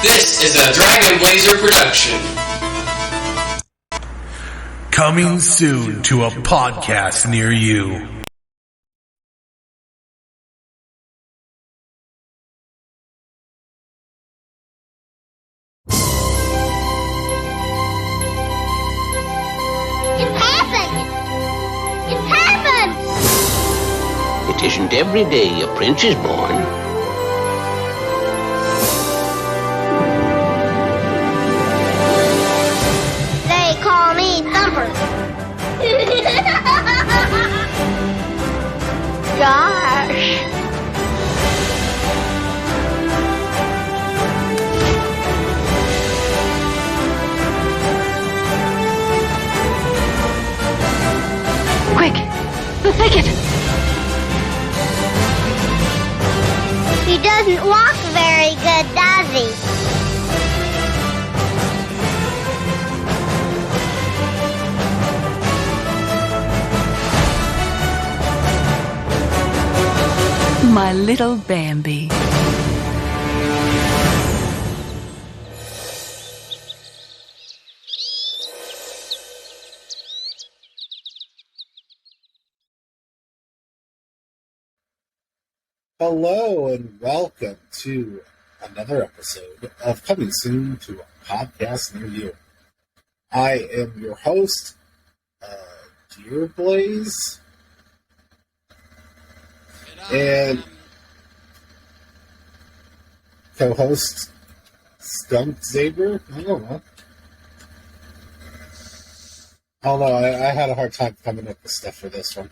This is a Dragon Blazer production. Coming soon to a podcast near you. It isn't every day a prince is born. They call me Thumper. Gosh. Quick! The thicket! He doesn't walk very good, does he? My little Bambi. Hello and welcome to another episode of Coming Soon to a Podcast Near You. I am your host, Dear Blaze, and co-host Skunk Zaber. I don't know. I had a hard time coming up with stuff for this one.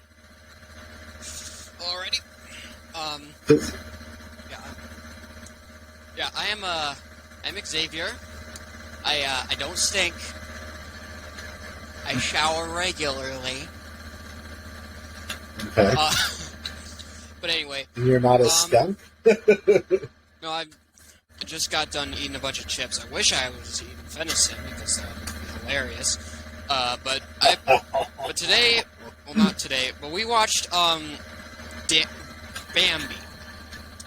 Alrighty. I'm Xavier. I don't stink. I shower regularly. Okay. But anyway. You're not a skunk? No, I just got done eating a bunch of chips. I wish I was eating venison because that would be hilarious. But today, well, not today, but we watched Bambi.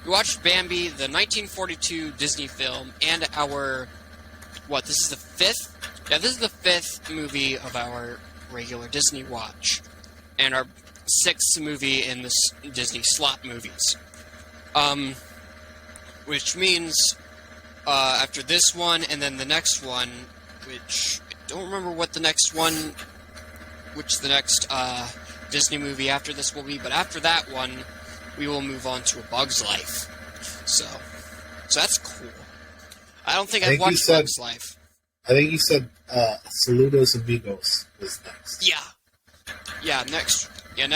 We watched Bambi, the 1942 Disney film, and this is the fifth? Yeah, this is the fifth movie of our regular Disney watch, and our sixth movie in the Disney slot movies. Which means, after this one, and then the next one, which, I don't remember which the next Disney movie after this will be, but after that one, we will move on to A Bug's Life. So that's cool. I don't think I've watched Bug's Life. I think you said Saludos Amigos was next. Yeah, next in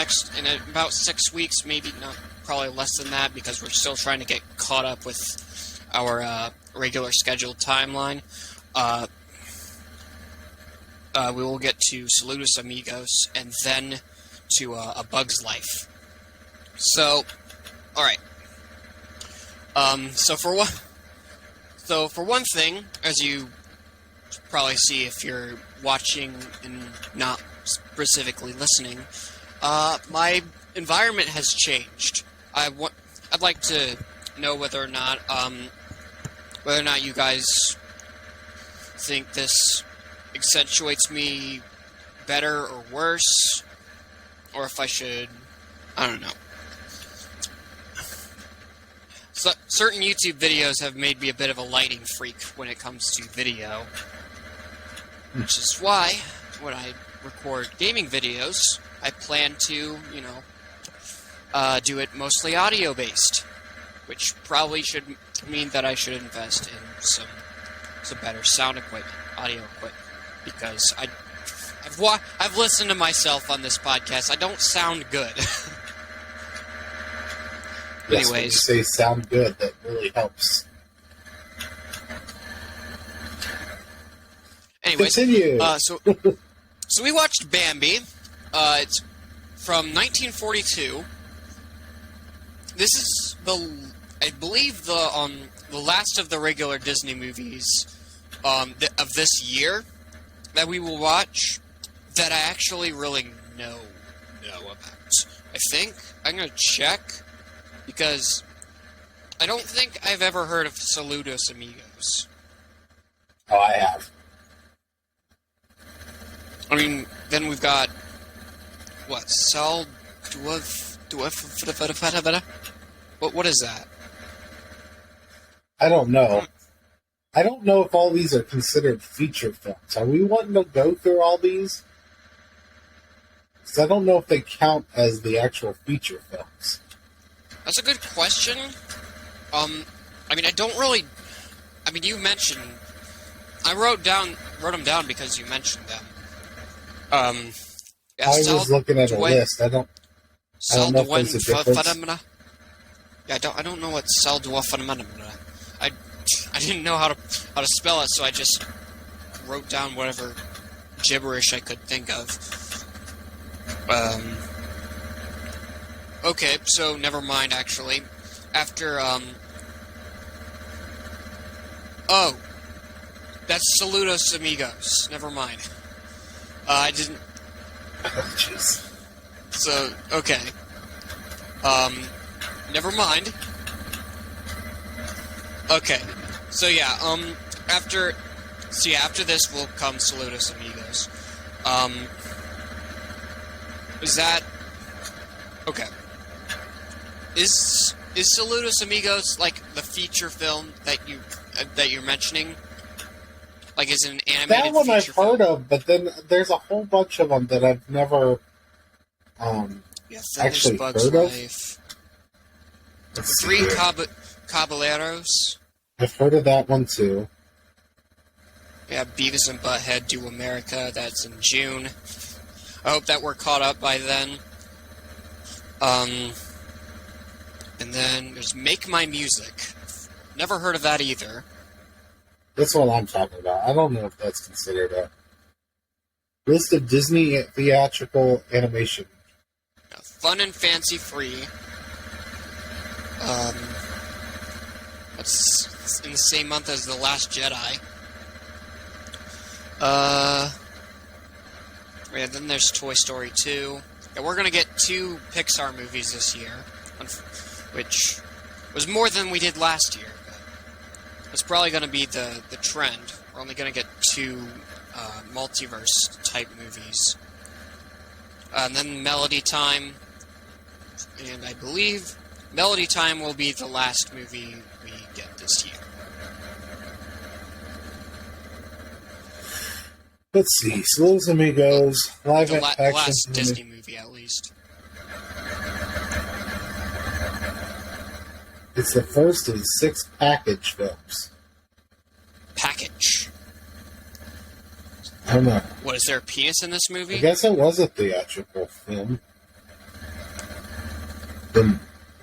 about 6 weeks, maybe not, probably less than that, because we're still trying to get caught up with our regular scheduled timeline. We will get to Saludos Amigos, and then to A Bug's Life. So, all right. So for one thing, as you probably see if you're watching and not specifically listening, my environment has changed. I'd like to know whether or not you guys think this accentuates me better or worse, or if I should, I don't know. So, certain YouTube videos have made me a bit of a lighting freak when it comes to video, which is why, when I record gaming videos, I plan to, do it mostly audio-based, which probably should mean that I should invest in some better sound equipment, audio equipment, because I've listened to myself on this podcast. I don't sound good. Yes, Anyways, when you say sound good, that really helps. Anyways, continue. So we watched Bambi. It's from 1942. This is I believe the last of the regular Disney movies of this year that we will watch that I actually really know about. I think I'm gonna check, because I don't think I've ever heard of Saludos Amigos. Oh, I have. I mean, then we've got what? What is that? I don't know. I don't know if all these are considered feature films. Are we wanting to go through all these? Because I don't know if they count as the actual feature films. That's a good question. I mean, I don't really. I mean, you mentioned. I wrote them down because you mentioned them. Yeah, I was looking at a list. I don't know if there's a difference. Yeah, I don't know what Saldua Phenomena. I didn't know how to spell it, so I just wrote down whatever gibberish I could think of. Okay, so never mind. Actually, after oh, that's Saludos Amigos. Never mind. I didn't. Oh, jeez. So okay. Never mind. Okay. So yeah, after this will come Saludos Amigos. Is that okay? Is Saludos Amigos like the feature film that you're mentioning? Like, is it an animated that one I've film? heard of, but then there's a whole bunch of them that I've never actually Bugs heard Life. of. Three Caballeros. I've heard of that one too. Yeah, Beavis and Butthead Do America. That's in June. I hope that we're caught up by then. And then there's Make My Music. Never heard of that either. That's what I'm talking about. I don't know if that's considered a list of Disney theatrical animation. Fun and fancy free. That's in the same month as The Last Jedi. Yeah, then there's Toy Story 2. Yeah, we're gonna get 2 Pixar movies this year, which was more than we did last year. But it's probably gonna be the trend. We're only gonna get 2 multiverse type movies. And then Melody Time, and I believe Melody Time will be the last movie we get this year. Let's see. Saludos Amigos, live The action. last Disney movie, at least. It's the first of 6 package films. Package. I don't know. What, is there a penis in this movie? I guess it was a theatrical film. The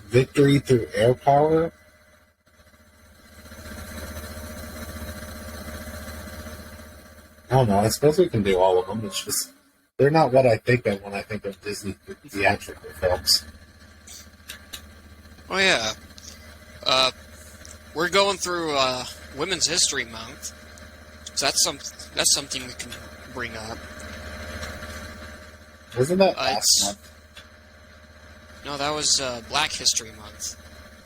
Victory Through Air Power. I don't know. I suppose we can do all of them. It's just they're not what I think of when I think of Disney theatrical films. Oh yeah. We're going through Women's History Month, so that's something we can bring up. Wasn't that last month? No, that was Black History Month.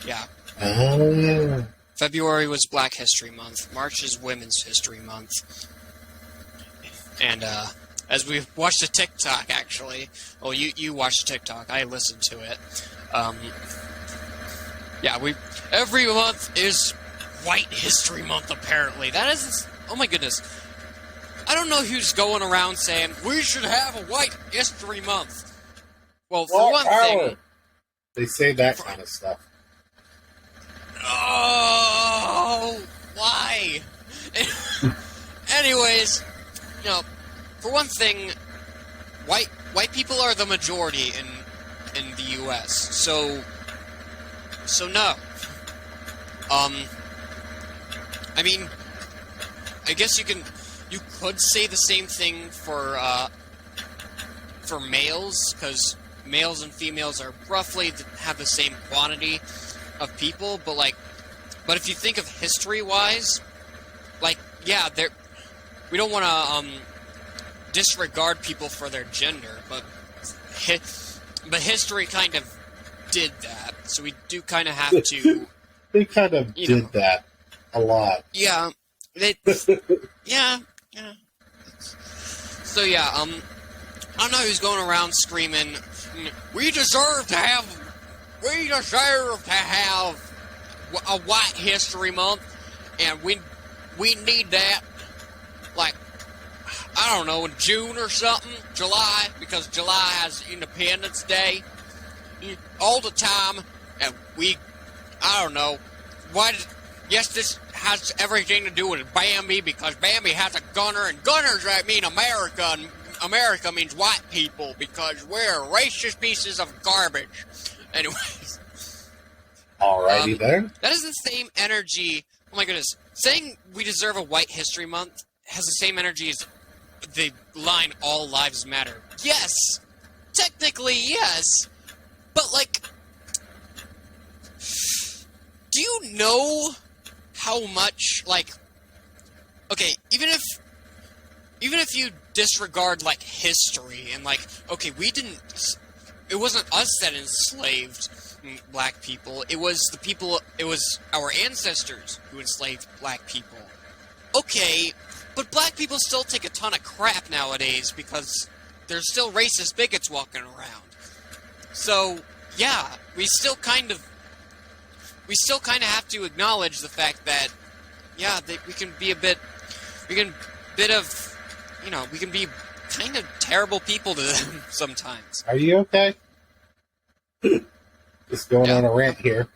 Yeah. Oh yeah. February was Black History Month. March is Women's History Month. And as we watched a TikTok, actually, well, you watched a TikTok. I listened to it. Yeah, every month is White History Month. Apparently, that is. Oh my goodness, I don't know who's going around saying we should have a White History Month. Well, for one thing, they say that kind of stuff. Oh, why? Anyways. You know, for one thing, white people are the majority in the U.S. So no. I mean, I guess you could say the same thing for males, because males and females are roughly have the same quantity of people. But if you think of history-wise, yeah, we don't want to disregard people for their gender, but history kind of did that, so we do kind of have to. They kind of did that a lot. Yeah, Yeah. So yeah, I don't know who's going around screaming, we deserve to have a White History Month, and we need that, like, I don't know, in June or something, July, because July has Independence Day, all the time, and I don't know, yes, this has everything to do with Bambi, because Bambi has a gunner, and gunners, that mean America, and America means white people, because we're racist pieces of garbage. Anyways. Alrighty then. That is the same energy, oh my goodness, saying we deserve a White History Month has the same energy as the line, all lives matter. Yes! Technically, yes! But, like, do you know how much, like, okay, even if you disregard, like, history and, like, okay, it wasn't us that enslaved black people, it was our ancestors who enslaved black people. Okay, but black people still take a ton of crap nowadays because there's still racist bigots walking around. So, yeah, we still kind of have to acknowledge the fact that, yeah, that we can be kind of terrible people to them sometimes. Are you okay? Just going on a rant here.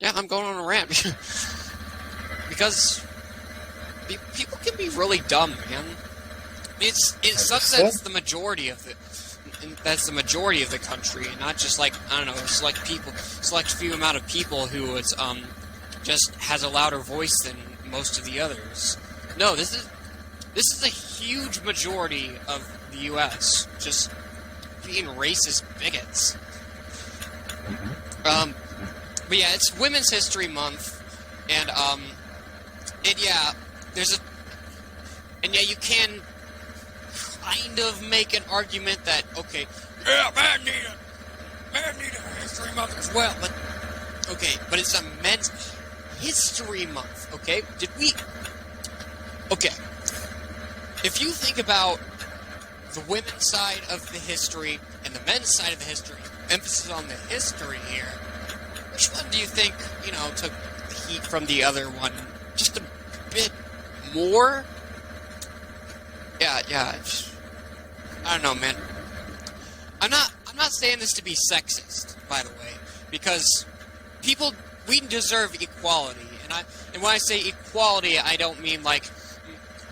Yeah, I'm going on a rant. Because people can be really dumb, man. It sucks that it's the majority of it. That's the majority of the country, and not just, like, I don't know, select few amount of people who is just has a louder voice than most of the others. No, this is a huge majority of the U.S. just being racist bigots. But yeah, it's Women's History Month, and you can kind of make an argument that, okay, yeah, men need a History Month as well, but it's a Men's History Month, okay? Okay, if you think about the women's side of the history and the men's side of the history, emphasis on the history here, which one do you think, took the heat from the other one just a bit more? Yeah, I don't know, man. I'm not saying this to be sexist, by the way, because we deserve equality, and when I say equality, I don't mean like,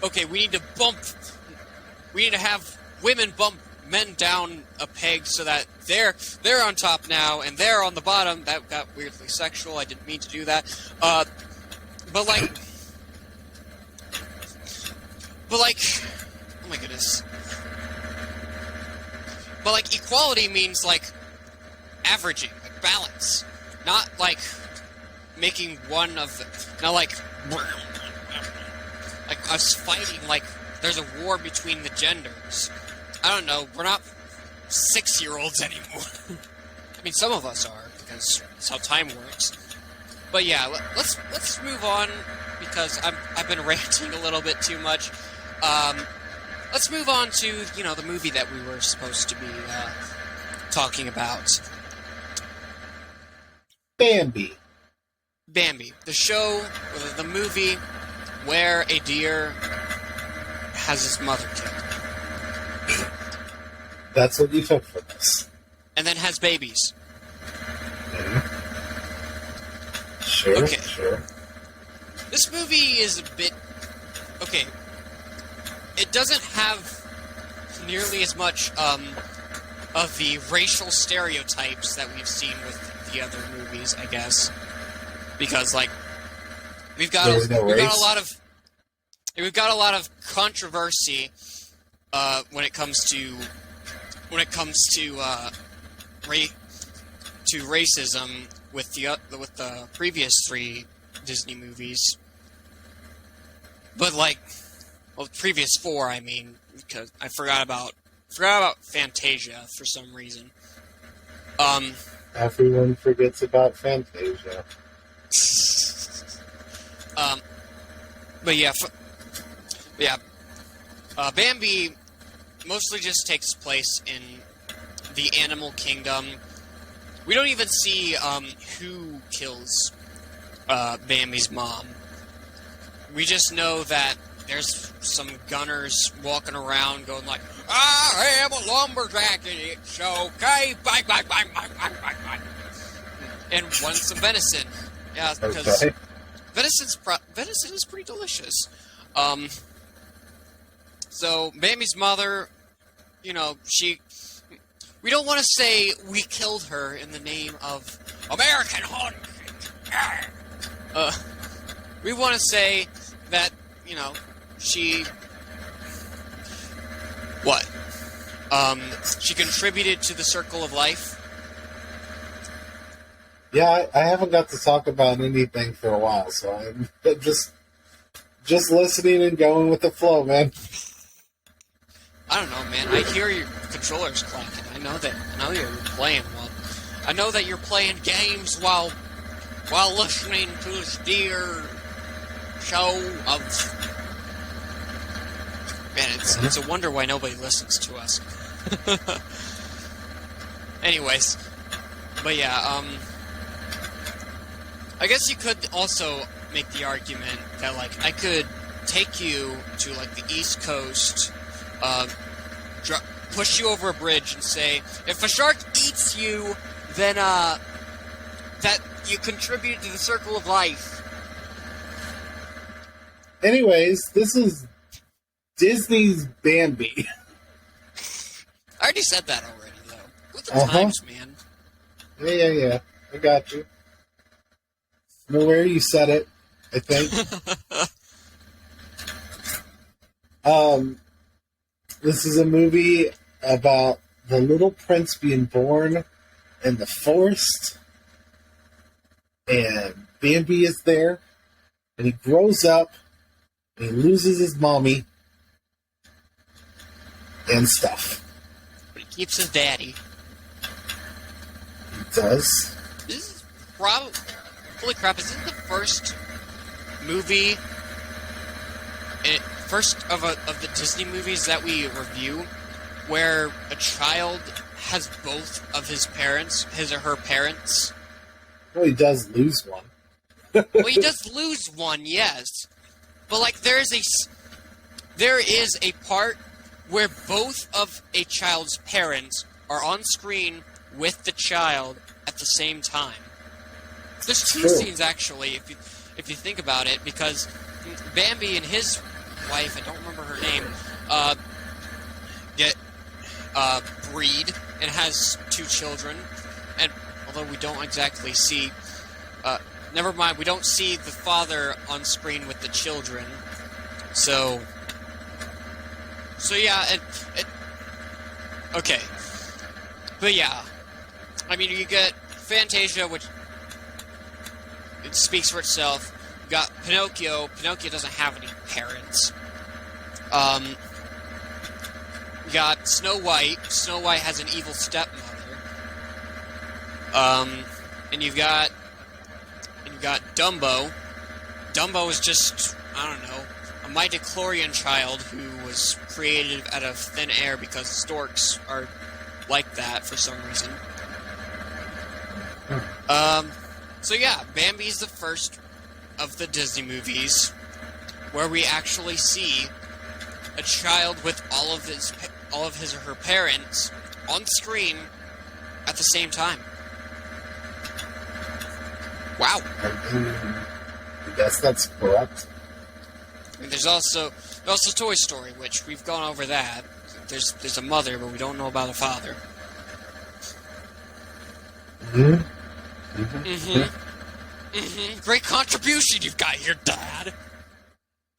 okay, we need to have women bump men down a peg so that they're on top now and they're on the bottom. That got weirdly sexual. I didn't mean to do that. But like, oh my goodness. But like, equality means like averaging, like balance, not like making one of not like us fighting like there's a war between the genders. I don't know, we're not 6-year-olds anymore. I mean, some of us are, because that's how time works. But yeah, let's move on, because I've been ranting a little bit too much. Let's move on to, the movie that we were supposed to be talking about. Bambi. Bambi, the show, or the movie, where a deer has his mother killed. That's what you took from this. And then has babies. Sure, okay. Sure. This movie is a bit... Okay. It doesn't have nearly as much of the racial stereotypes that we've seen with the other movies, I guess. Because, like, we've got a lot of controversy when it comes to racism with the previous 3 Disney movies, but the previous 4, I mean, because I forgot about Fantasia for some reason. Everyone forgets about Fantasia. But yeah, Yeah. Bambi mostly just takes place in the animal kingdom. We don't even see who kills Bambi's mom. We just know that there's some gunners walking around going like, I am a lumberjack and it's okay. Bang, bang, bang, bang, bang, bang, bang. And want some venison. Yeah, because venison is pretty delicious. So Bambi's mother, we don't want to say we killed her in the name of American hunting. We want to say that, she contributed to the circle of life. Yeah, I haven't got to talk about anything for a while, so I'm just listening and going with the flow, man. I don't know, man. I hear your controllers clacking. I know you're playing well. I know that you're playing games while listening to this dear show of. Man, it's a wonder why nobody listens to us. Anyways, but yeah, I guess you could also make the argument that I could take you to the East Coast. Push you over a bridge and say, if a shark eats you, then that you contribute to the circle of life. Anyways, this is Disney's Bambi. I already said that already, though. With the times, man. Yeah. I got you. Nowhere you said it, I think. This is a movie about the little prince being born in the forest, and Bambi is there, and he grows up, and he loses his mommy, and stuff. But he keeps his daddy. He does. This is probably... Holy crap, is this the first movie... First of the Disney movies that we review where a child has both of his or her parents? Well, he does lose one. Well, he does lose one, yes. But, there is a part where both of a child's parents are on screen with the child at the same time. There's two scenes, actually, if you think about it, because Bambi and his wife, I don't remember her name, breed and has 2 children. And although we don't exactly see, never mind, we don't see the father on screen with the children. So yeah, okay. But yeah, I mean, you get Fantasia, which it speaks for itself. You got Pinocchio. Pinocchio doesn't have any parents. You got Snow White. Snow White has an evil stepmother. And you've got Dumbo. Dumbo is just, I don't know, a midichlorian child who was created out of thin air because storks are like that for some reason. So yeah, Bambi's the first of the Disney movies where we actually see a child with all of his or her parents on screen at the same time. Wow. I guess that's correct. And there's also Toy Story, which we've gone over that. There's a mother, but we don't know about a father. Great contribution you've got here, Dad.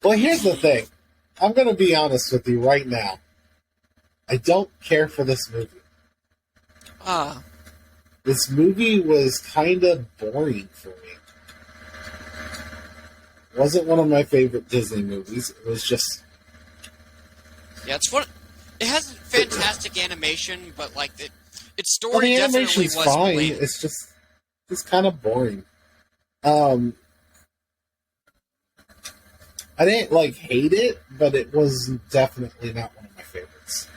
Well, here's the thing. I'm going to be honest with you right now. I don't care for this movie. This movie was kind of boring for me. It wasn't one of my favorite Disney movies. It was just... Yeah, it has fantastic animation, but its story the definitely animation's was fine. bland. It's just kind of boring. I didn't like hate it, but it was definitely not one of my favorites.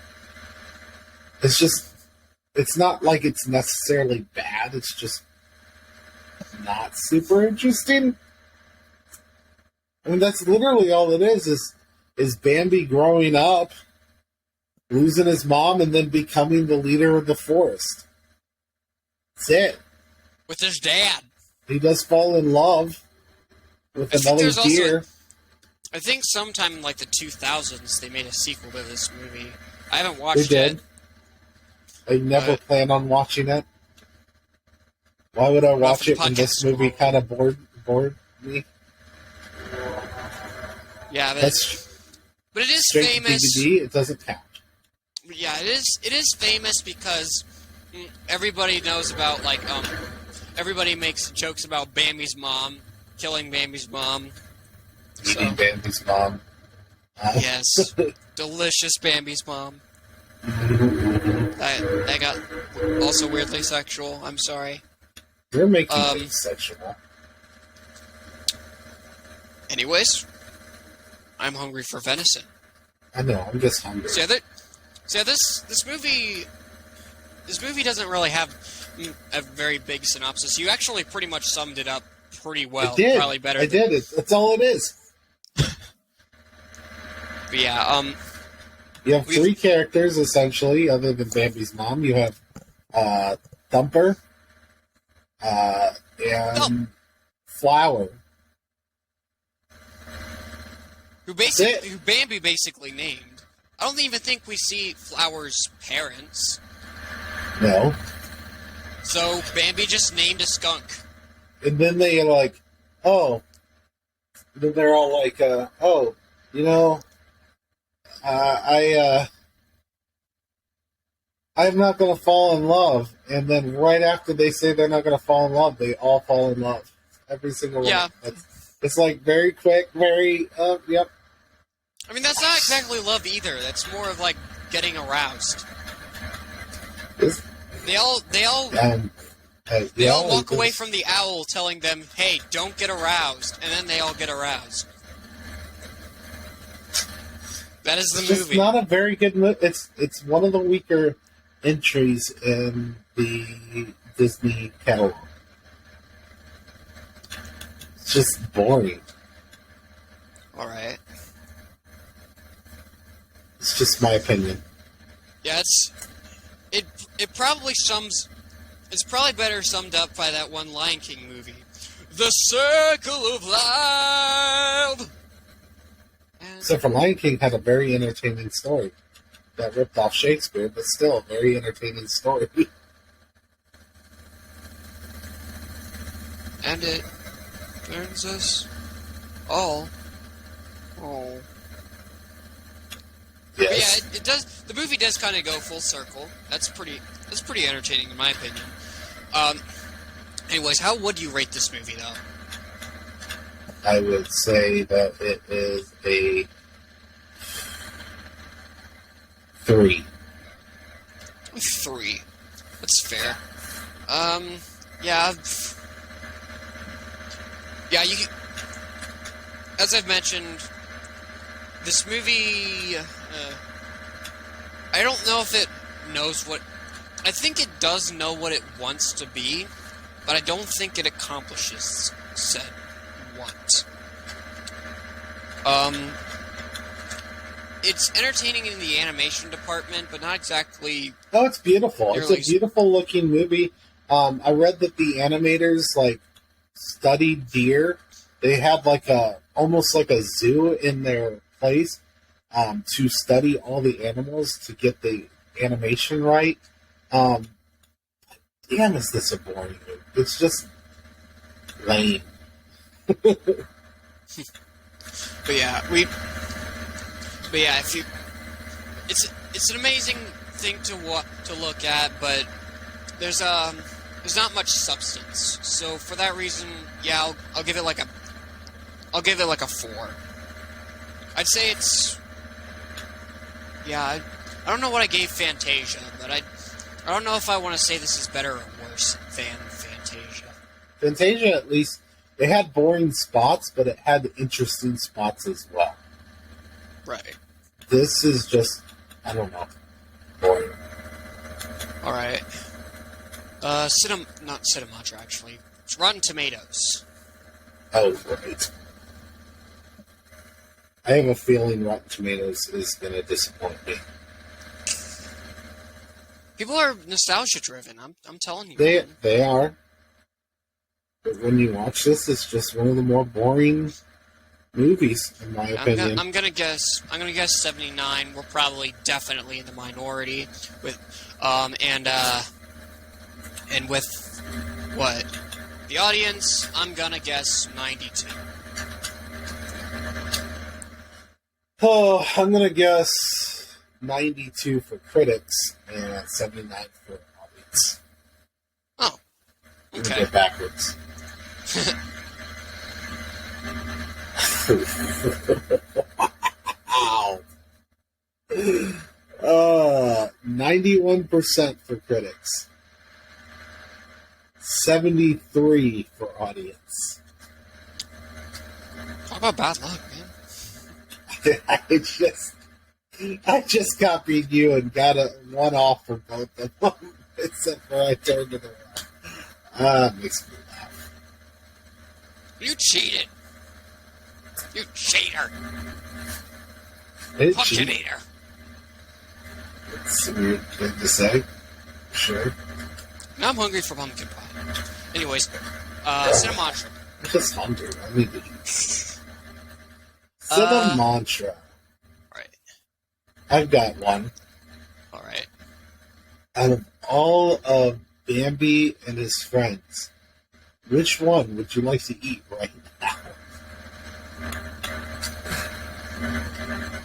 It's just, it's not like it's necessarily bad. It's just not super interesting. I mean, that's literally all it is Bambi growing up, losing his mom, and then becoming the leader of the forest. That's it. With his dad. He does fall in love with another deer. I think sometime in like the 2000s they made a sequel to this movie. I haven't watched it. I never plan on watching it. Why would I watch it when this movie kind of bored me? Yeah, but it is famous. DVD, it doesn't count. Yeah, it is famous because everybody knows about everybody makes jokes about Bambi's mom, killing Bambi's mom. Eating Bambi's mom. Yes, delicious Bambi's mom. That got also weirdly sexual. I'm sorry. You're making things sexual. Anyways, I'm hungry for venison. I know. I'm just hungry. So this movie doesn't really have a very big synopsis. You actually pretty much summed it up pretty well. I did. Probably better. I did. That's all it is. But yeah, you have three characters essentially, other than Bambi's mom. You have Thumper, and Flower, who Bambi basically named. I don't even think we see Flower's parents. No. So Bambi just named a skunk. And then they are like, oh. Then they're all like, oh, you know, I'm not going to fall in love. And then right after they say they're not going to fall in love, they all fall in love. Every single one. It's like very quick, very, yep. I mean, that's not exactly love either. That's more of like getting aroused. They all walk away from the owl telling them, hey, don't get aroused. And then they all get aroused. That is the movie. It's not a very good movie. It's one of the weaker entries in the Disney catalog. It's just boring. Alright. It's just my opinion. Yeah, it probably sums... It's probably better summed up by that one Lion King movie. The Circle of Life! Except for Lion King had a very entertaining story that ripped off Shakespeare, but still a very entertaining story. And it turns us all. Oh. Yes. But yeah, it does. The movie does kind of go full circle. That's pretty entertaining in my opinion. Anyways, how would you rate this movie though? I would say that it is a 3. 3. That's fair. Yeah. Yeah, you. As I've mentioned, this movie. I don't know if it knows what. I think it does know what it wants to be, but I don't think it accomplishes said want. It's entertaining in the animation department, but not exactly. Oh, it's beautiful. It's a beautiful looking movie. I read that the animators studied deer. They had almost like a zoo in their place to study all the animals to get the animation right. Damn, is this a boring movie? It's just lame. But yeah, if you, it's an amazing thing to look at, but there's not much substance. So for that reason, yeah, I'll give it like a 4. I'd say it's, yeah, I don't know what I gave Fantasia, but I don't know if I want to say this is better or worse than Fantasia. Fantasia at least It had boring spots, but it had interesting spots as well. Right. This is just, I don't know, boring. Alright. Not Cinematra, actually. It's Rotten Tomatoes. Oh, right. I have a feeling Rotten Tomatoes is going to disappoint me. People are nostalgia driven. I'm telling you. They are. But when you watch this, it's just one of the more boring movies, in my opinion. I'm gonna guess 79. We're probably definitely in the minority with and with what the audience. I'm gonna guess 92. Oh, I'm going to guess 92 for critics and 79 for audience. Oh, I'm going to okay. go backwards. Wow. 91% for critics. 73 for audience. Talk about bad luck, man. I just copied you and got a one off for both of them, except for I turned it around. Makes me laugh. You cheated. You cheater. It's Pumpkin eater. It's a weird thing to say. Sure. Now I'm hungry for pumpkin pie. Anyways, Cinematra. I'm just hungry. I need to eat. Cinematra. Right. I've got one. Alright. Out of all of Bambi and his friends, which one would you like to eat right now?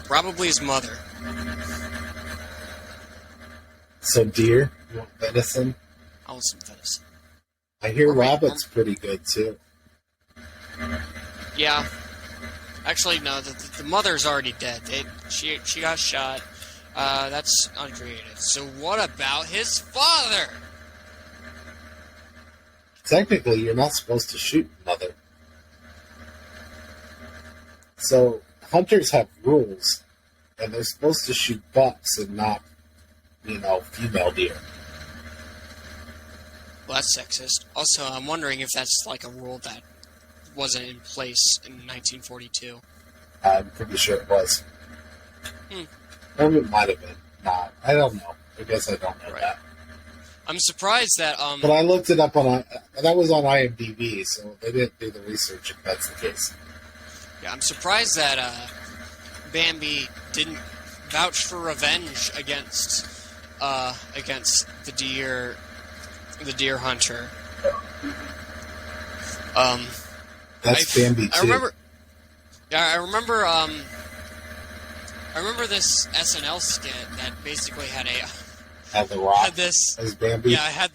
Probably his mother. So deer? You want venison? I want some venison. I hear Or wait, rabbit's pretty good too. Yeah. Actually, no. The mother's already dead. She got shot. That's uncreative. So what about his father? Technically, you're not supposed to shoot mother. So hunters have rules, and they're supposed to shoot bucks and not, female deer. Well, that's sexist. Also, I'm wondering if that's like a rule that wasn't in place in 1942. I'm pretty sure it was. Or it might have been. Nah, I don't know. I guess I don't know Right. that. I'm surprised that But I looked it up that was on IMDb, so they didn't do the research if that's the case. Yeah, I'm surprised that Bambi didn't vouch for revenge against the deer hunter. That's Bambi too. I remember. Yeah, I remember. I remember this SNL skit that basically had The Rock had this as Bambi. Yeah, had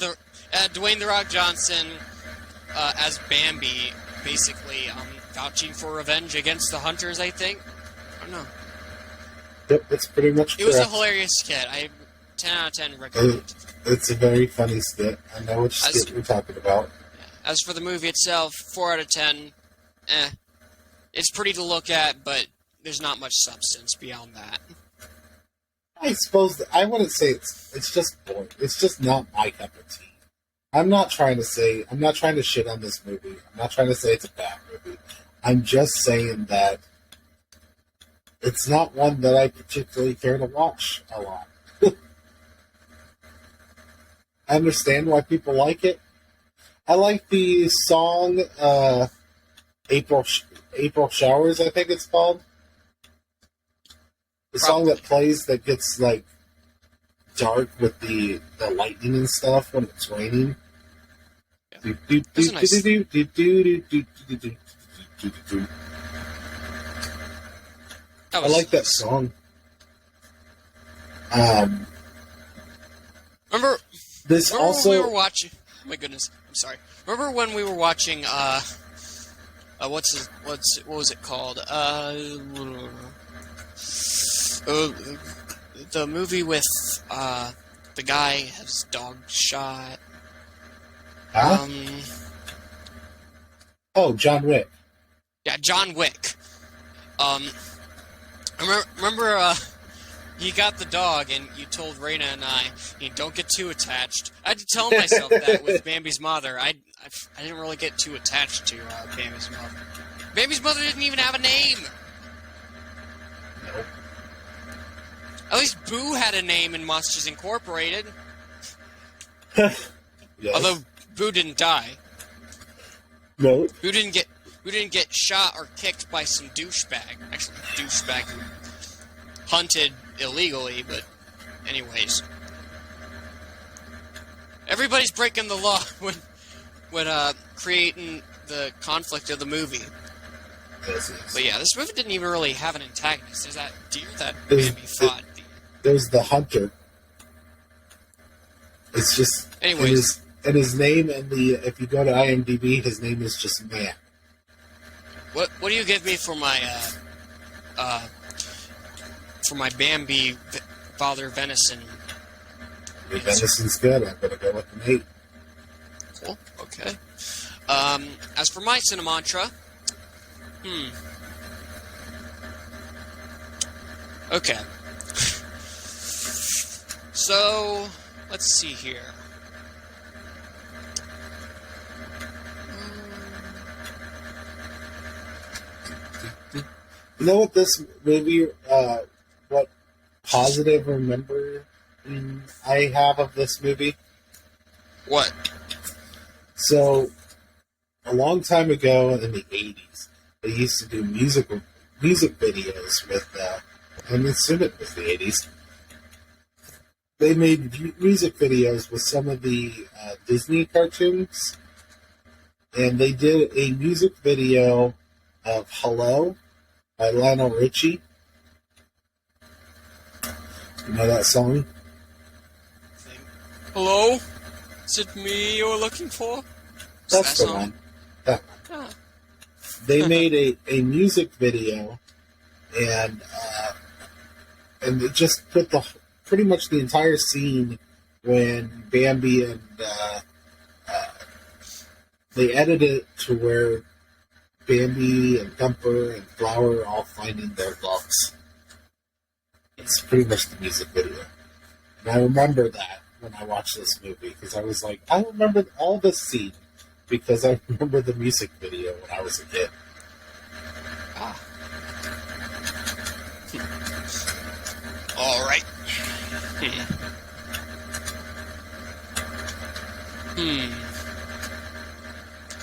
Dwayne "The Rock" Johnson as Bambi, basically vouching for revenge against the hunters. I think. I don't know. Yep, it's pretty much It was a correct. hilarious skit. 10 out of 10 recommend. It's a very funny skit. I know which skit you're talking about. As for the movie itself, 4 out of 10. It's pretty to look at, but there's not much substance beyond that. I suppose I wouldn't say it's just boring. It's just not my cup of tea. I'm not trying to shit on this movie. I'm not trying to say it's a bad movie. I'm just saying that it's not one that I particularly care to watch a lot. I understand why people like it. I like the song April Showers, I think it's called. The song that plays that gets like dark with the lightning and stuff when it's raining. Yeah. I like that song. Remember also when we were watching? Oh my goodness, I'm sorry. Remember when we were watching? What was it called? The movie with the guy has his dog shot. Huh? Oh, John Wick. Yeah, John Wick. Remember, you got the dog, and you told Raina and I, don't get too attached. I had to tell myself that with Bambi's mother. I didn't really get too attached to Bambi's mother. Bambi's mother didn't even have a name. Nope. At least Boo had a name in Monsters Incorporated. Yes. Although Boo didn't die. No. Boo didn't get shot or kicked by some douchebag. Actually, douchebag who hunted illegally, but anyways. Everybody's breaking the law when creating the conflict of the movie. Yes. But yeah, this movie didn't even really have an antagonist. There's that deer that Bambi fought. There's the hunter. It's just... Anyways. And his name in the... If you go to IMDb, his name is just Man. What do you give me for my Bambi father venison? The venison's good. I'm gonna go with an 8. Cool. Okay. As for my Cinemantra, okay. So let's see here. You know what this movie, what positive remember I have of this movie? What? So, a long time ago in the 80s, they used to do music videos with, I'm assuming it was the 80s. They made music videos with some of the Disney cartoons, and they did a music video of Hello by Lionel Richie. You know that song? Hello? Is it me you're looking for? That's the one. That one. Ah. They made a music video, and they just put pretty much the entire scene when Bambi and they edited it to where Bambi and Thumper and Flower are all finding their loves. It's pretty much the music video. And I remember that when I watched this movie, because I was like, I remember all this scene because I remember the music video when I was a kid. Ah. All right.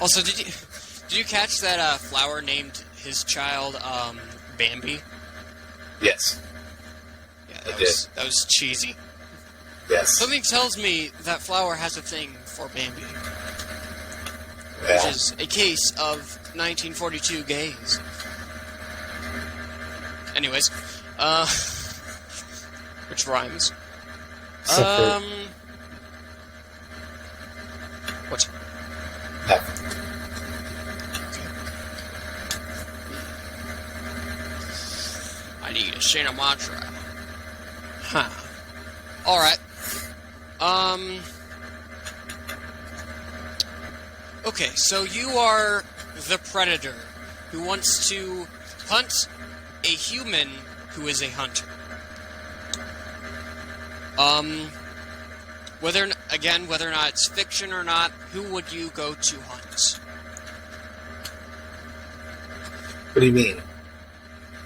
Also, did you catch that Flower named his child Bambi? Yes. Yeah, I that was cheesy. Yes. Something tells me that Flower has a thing for Bambi, Yeah. which is a case of 1942 gays. Anyways, which rhymes. Except What? nothing. I need a Shayna mantra. Huh. Alright. Okay, so you are the predator who wants to hunt a human who is a hunter. Whether or not it's fiction or not, who would you go to hunt? What do you mean?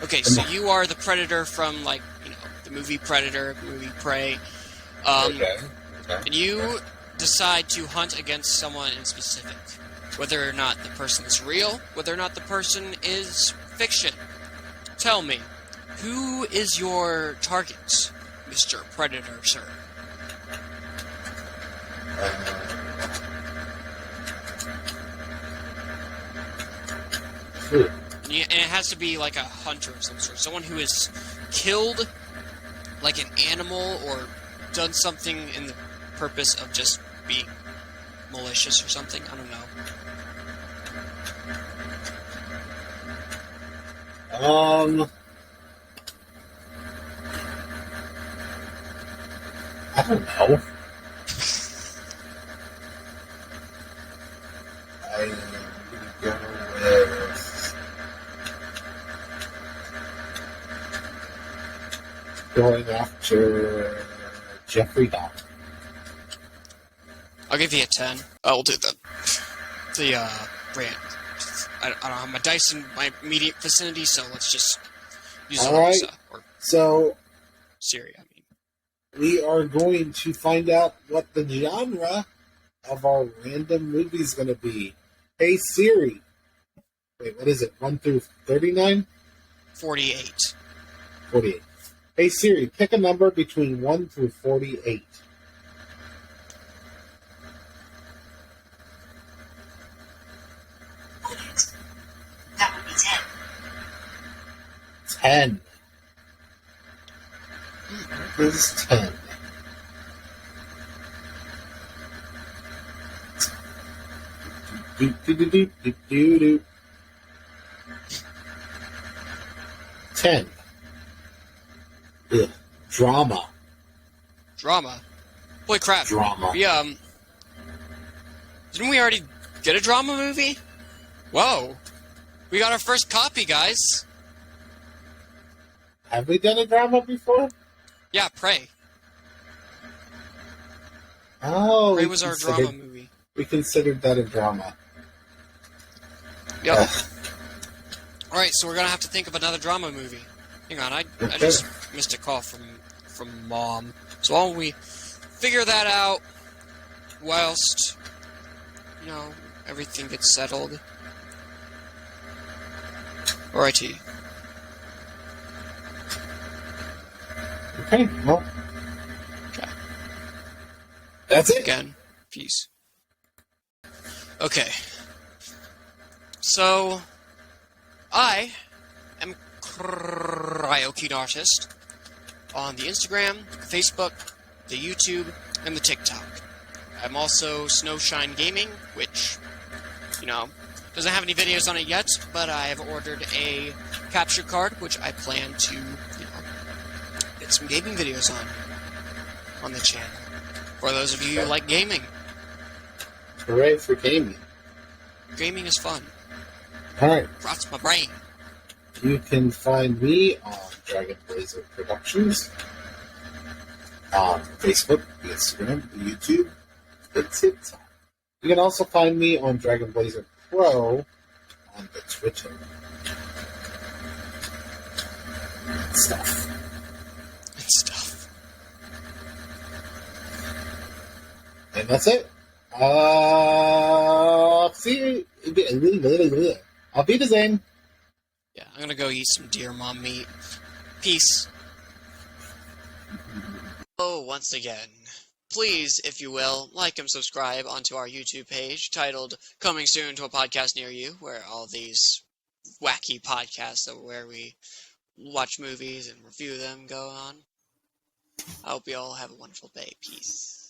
Okay, so you are the predator from, like, the movie Predator, the movie Prey. Okay. And you decide to hunt against someone in specific. Whether or not the person is real, whether or not the person is fiction. Tell me, who is your target, Mr. Predator, sir? And it has to be like a hunter of some sort. Someone who has killed like an animal or done something in the purpose of just being malicious or something. I don't know. I don't know. I'm gonna go going after Jeffrey Dahmer. I'll give you a 10. I'll do the brand. I don't have my dice in my immediate vicinity, so let's just use Alright. or So, Siri, I mean. we are going to find out what the genre of our random movie is going to be. Hey Siri. Wait, what is it? 1 through 39? 48. 48. Hey Siri, pick a number between 1 through 48. That would be 10. 10. This is 10. Do. 10. Ugh. Drama. Drama. Holy crap. Drama. We, didn't we already get a drama movie? Whoa. We got our first copy, guys. Have we done a drama before? Yeah, Prey. Oh, Prey was our drama movie. We considered that a drama. Yep. Alright, so we're gonna have to think of another drama movie. Hang on, I just missed a call from Mom. So while we figure that out, whilst, everything gets settled. Alrighty. Okay, well. Okay. That's it. Again, peace. Okay. So, I am Cryokin Artist on the Instagram, Facebook, the YouTube, and the TikTok. I'm also Snowshine Gaming, which, doesn't have any videos on it yet, but I have ordered a capture card, which I plan to, get some gaming videos on the channel. For those of you who like gaming. Hooray for gaming. Gaming is fun. Alright. Rots my brain. You can find me on Dragon Blazer Productions, on Facebook, the Instagram, the YouTube, the TikTok. You can also find me on Dragon Blazer Pro on the Twitter. Stuff. And that's it. See you. Auf Wiedersehen. Yeah, I'm gonna go eat some deer mom meat. Peace. Oh, once again, please, if you will, like and subscribe onto our YouTube page titled Coming Soon to a Podcast Near You, where all these wacky podcasts where we watch movies and review them go on. I hope you all have a wonderful day. Peace.